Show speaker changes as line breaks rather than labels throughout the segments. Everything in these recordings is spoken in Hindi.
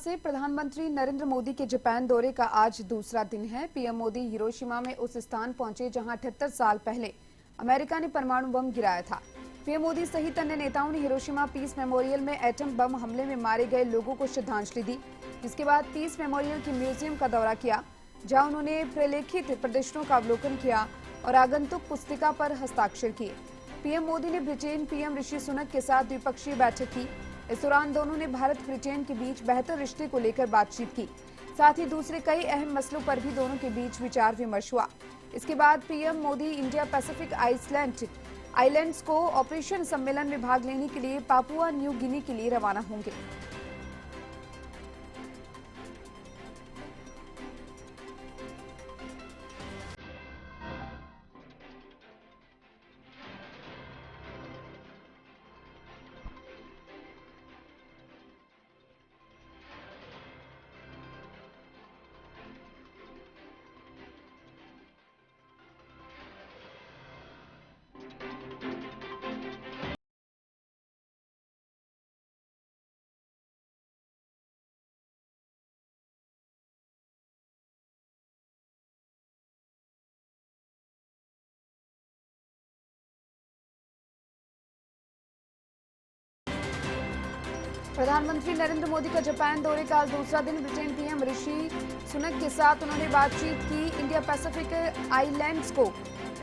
से प्रधानमंत्री नरेंद्र मोदी के जापान दौरे का आज दूसरा दिन है। पीएम मोदी हिरोशिमा में उस स्थान पहुंचे जहां 78 साल पहले अमेरिका ने परमाणु बम गिराया था। पीएम मोदी सहित अन्य नेताओं ने हिरोशिमा पीस मेमोरियल में एटम बम हमले में मारे गए लोगों को श्रद्धांजलि दी, जिसके बाद पीस मेमोरियल की म्यूजियम का दौरा किया, जहां उन्होंने प्रलेखित प्रदर्शनों का अवलोकन किया और आगंतुक पुस्तिका पर हस्ताक्षर किए। पीएम मोदी ने ब्रिटेन पीएम ऋषि सुनक के साथ द्विपक्षीय बैठक की। इस दौरान दोनों ने भारत ब्रिटेन के बीच बेहतर रिश्ते को लेकर बातचीत की। साथ ही दूसरे कई अहम मसलों पर भी दोनों के बीच विचार विमर्श हुआ। इसके बाद PM Modi India Pacific islands को ऑपरेशन सम्मेलन में भाग लेने के लिए पापुआ न्यू गिनी के लिए रवाना होंगे। प्रधानमंत्री नरेंद्र मोदी का जापान दौरे का आज दूसरा दिन। ब्रिटेन पीएम ऋषि सुनक के साथ उन्होंने बातचीत की। इंडिया पैसिफिक आइलैंड्स को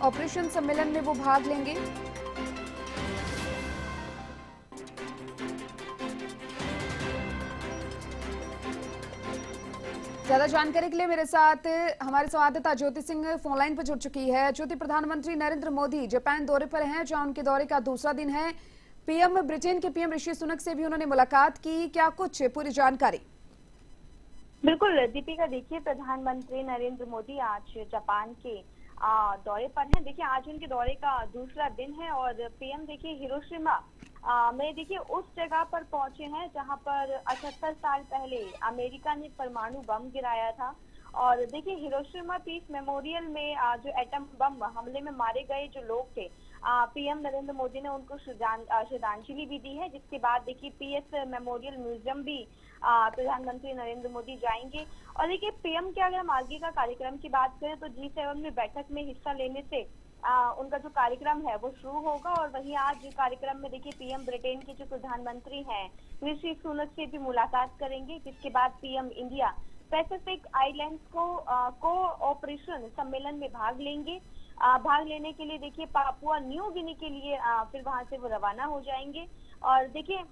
ऑपरेशन सम्मेलन में वो भाग लेंगे। ज्यादा जानकारी के लिए मेरे साथ हमारे संवाददाता ज्योति सिंह फोन लाइन पर जुड़ चुकी है। ज्योति, प्रधानमंत्री नरेंद्र मोदी जापान दौरे पर हैं, जहां उनके दौरे का दूसरा दिन है। ब्रिटेन के पीएम ऋषि सुनक से भी उन्होंने मुलाकात की, क्या कुछ पूरी जानकारी?
बिल्कुल दीपिका, देखिए प्रधानमंत्री नरेंद्र मोदी आज जापान के दौरे पर हैं। देखिए आज उनके दौरे का दूसरा दिन है और पीएम देखिए हिरोशिमा में देखिए उस जगह पर पहुंचे हैं जहां पर 78 साल पहले अमेरिका ने परमाणु बम गिराया था। और देखिए हिरोशिमा पीस मेमोरियल में जो एटम बम हमले में मारे गए जो लोग थे, पीएम नरेंद्र मोदी ने उनको श्रद्धांजलि भी दी है। जिसके बाद देखिए पीएस मेमोरियल म्यूजियम भी प्रधानमंत्री नरेंद्र मोदी जाएंगे। और देखिए पीएम के अगर हम आगे का कार्यक्रम की बात करें तो G7 में बैठक में हिस्सा लेने से उनका जो कार्यक्रम है वो शुरू होगा। और वहीं आज कार्यक्रम में देखिए पीएम ब्रिटेन के जो प्रधानमंत्री हैं ऋषि सुनक से भी मुलाकात करेंगे। जिसके बाद पीएम इंडिया पैसिफिक आइलैंड्स को ऑपरेशन सम्मेलन में भाग लेंगे। भाग लेने के लिए देखिए पापुआ न्यू गिनी के लिए फिर वहां से वो रवाना हो जाएंगे। और देखिए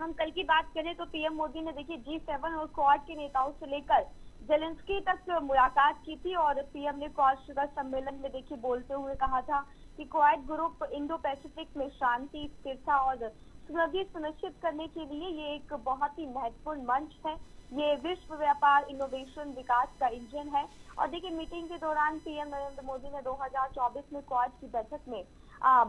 हम कल की बात करें तो पीएम मोदी ने देखिए G7 और क्वाड के नेताओं से लेकर जेलेंस्की तक मुलाकात की थी। और पीएम ने क्वाड शिखर सम्मेलन में देखिए बोलते हुए कहा था कि क्वाड ग्रुप इंडो पैसिफिक में शांति, स्थिरता और समृद्धि सुनिश्चित करने के लिए ये एक बहुत ही महत्वपूर्ण मंच है। ये विश्व व्यापार, इनोवेशन, विकास का इंजन है। और देखिए मीटिंग के दौरान पीएम नरेंद्र मोदी ने 2024 में क्वाड की बैठक में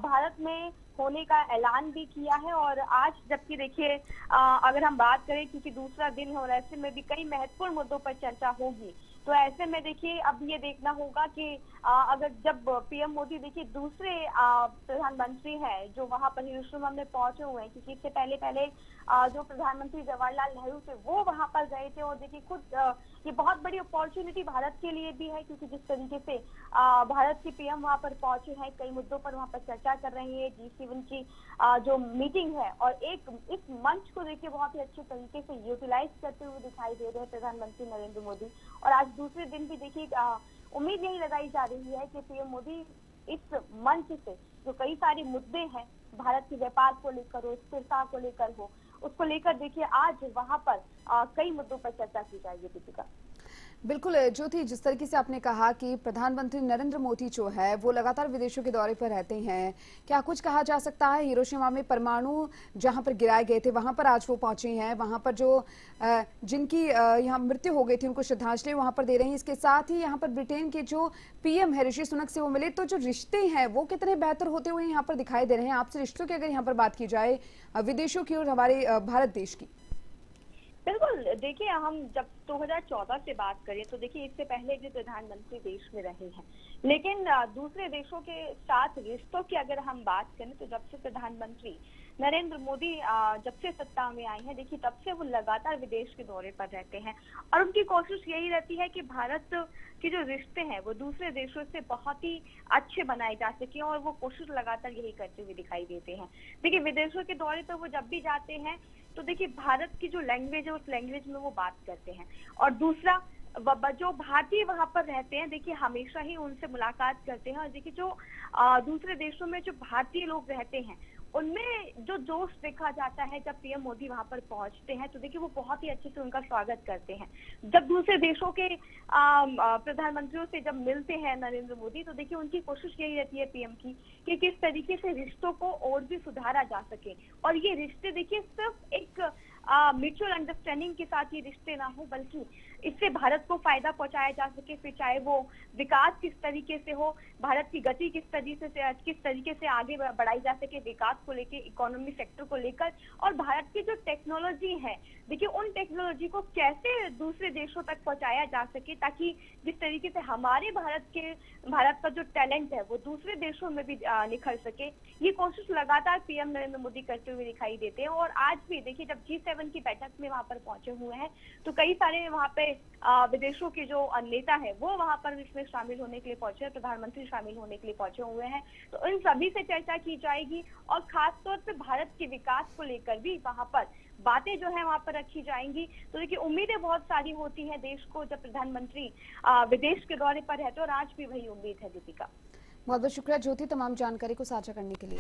भारत में होने का ऐलान भी किया है। और आज जबकि देखिए अगर हम बात करें क्योंकि दूसरा दिन है और ऐसे में भी कई महत्वपूर्ण मुद्दों पर चर्चा होगी, तो ऐसे में देखिए अब ये देखना होगा कि अगर जब पीएम मोदी देखिए दूसरे प्रधानमंत्री हैं जो वहां पर हिरोशिमा में पहुंचे हुए हैं, क्योंकि इससे पहले जो प्रधानमंत्री जवाहरलाल नेहरू थे वो वहां पर गए थे। और देखिए खुद ये बहुत बड़ी अपॉर्चुनिटी भारत के लिए भी है, क्योंकि जिस तरीके से भारत के पीएम वहां पर पहुंचे हैं, कई मुद्दों पर वहां पर चर्चा कर रहे हैं। G7 की जो मीटिंग है और एक इस मंच को देखिए बहुत ही अच्छे तरीके से यूटिलाइज करते हुए दिखाई दे रहे हैं प्रधानमंत्री नरेंद्र मोदी। और आज दूसरे दिन भी देखिए उम्मीद यही लगाई जा रही है कि पीएम मोदी इस मंच से जो कई सारे मुद्दे हैं भारत के व्यापार को लेकर हो, स्थिरता को लेकर हो, उसको लेकर देखिए आज वहां पर कई मुद्दों पर चर्चा की जाएगी। दीपिका,
बिल्कुल ज्योति, जिस तरीके से आपने कहा कि प्रधानमंत्री नरेंद्र मोदी जो है वो लगातार विदेशों के दौरे पर रहते हैं, क्या कुछ कहा जा सकता है? हिरोशिमा में परमाणु जहां पर गिराए गए थे वहां पर आज वो पहुंचे हैं, वहां पर जो जिनकी यहाँ मृत्यु हो गई थी उनको श्रद्धांजलि वहां पर दे रहे हैं। इसके साथ ही यहाँ पर ब्रिटेन के जो पीएम है ऋषि सुनक से वो मिले, तो जो रिश्ते हैं वो कितने बेहतर होते हुए यहाँ पर दिखाई दे रहे हैं? आपसे रिश्तों की अगर यहाँ पर बात की जाए विदेशों की और हमारे भारत देश की।
बिल्कुल देखिए हम जब 2014 से बात करें तो देखिए इससे पहले भी प्रधानमंत्री देश में रहे हैं, लेकिन दूसरे देशों के साथ रिश्तों की अगर हम बात करें तो जब से प्रधानमंत्री नरेंद्र मोदी जब से सत्ता में आए हैं, देखिए तब से वो लगातार विदेश के दौरे पर रहते हैं और उनकी कोशिश यही रहती है कि भारत के जो रिश्ते हैं वो दूसरे देशों से बहुत ही अच्छे बनाए जा सके और वो कोशिश लगातार यही करते हुए दिखाई देते हैं। देखिए विदेशों के दौरे पर वो जब भी जाते हैं तो देखिए भारत की जो लैंग्वेज है उस लैंग्वेज में वो बात करते हैं और दूसरा जो भारतीय वहां पर रहते हैं देखिए हमेशा ही उनसे मुलाकात करते हैं और देखिए जो दूसरे देशों में जो भारतीय लोग रहते हैं उनमें जो जोश देखा जाता है जब पीएम मोदी वहां पर पहुंचते हैं तो देखिए वो बहुत ही अच्छे से उनका स्वागत करते हैं। जब दूसरे देशों के प्रधानमंत्रियों से जब मिलते हैं नरेंद्र मोदी तो देखिए उनकी कोशिश यही रहती है पीएम की कि किस तरीके से रिश्तों को और भी सुधारा जा सके और ये रिश्ते देखिए सिर्फ एक म्यूचुअल अंडरस्टैंडिंग के साथ ये रिश्ते ना हो बल्कि इससे भारत को फायदा पहुंचाया जा सके, फिर चाहे वो विकास किस तरीके से हो, भारत की गति किस तरीके से आगे बढ़ाई जा सके विकास को लेकर, इकोनॉमी सेक्टर को लेकर और भारत की जो टेक्नोलॉजी है देखिए उन टेक्नोलॉजी को कैसे दूसरे देशों तक पहुंचाया जा सके ताकि जिस तरीके से हमारे भारत का जो टैलेंट है वो दूसरे देशों में भी निखर सके, ये कोशिश लगातार पीएम नरेंद्र मोदी करते हुए दिखाई देते हैं। और आज भी देखिए जब G7 की बैठक में वहां पर पहुंचे हुए हैं तो कई सारे वहां पे विदेशों के जो नेता है वो वहां पर इसमें शामिल होने के लिए पहुंचे, प्रधानमंत्री शामिल होने के लिए पहुंचे हुए हैं। तो इन सभी से चर्चा की जाएगी और खासतौर पे भारत के विकास को लेकर भी वहां पर बातें जो है वहां पर रखी जाएंगी। तो देखिए उम्मीदें बहुत सारी होती हैं देश को जब प्रधानमंत्री विदेश के दौरे पर रहते और आज भी वही उम्मीद है। दीपिका,
बहुत बहुत शुक्रिया ज्योति तमाम जानकारी को साझा करने के लिए।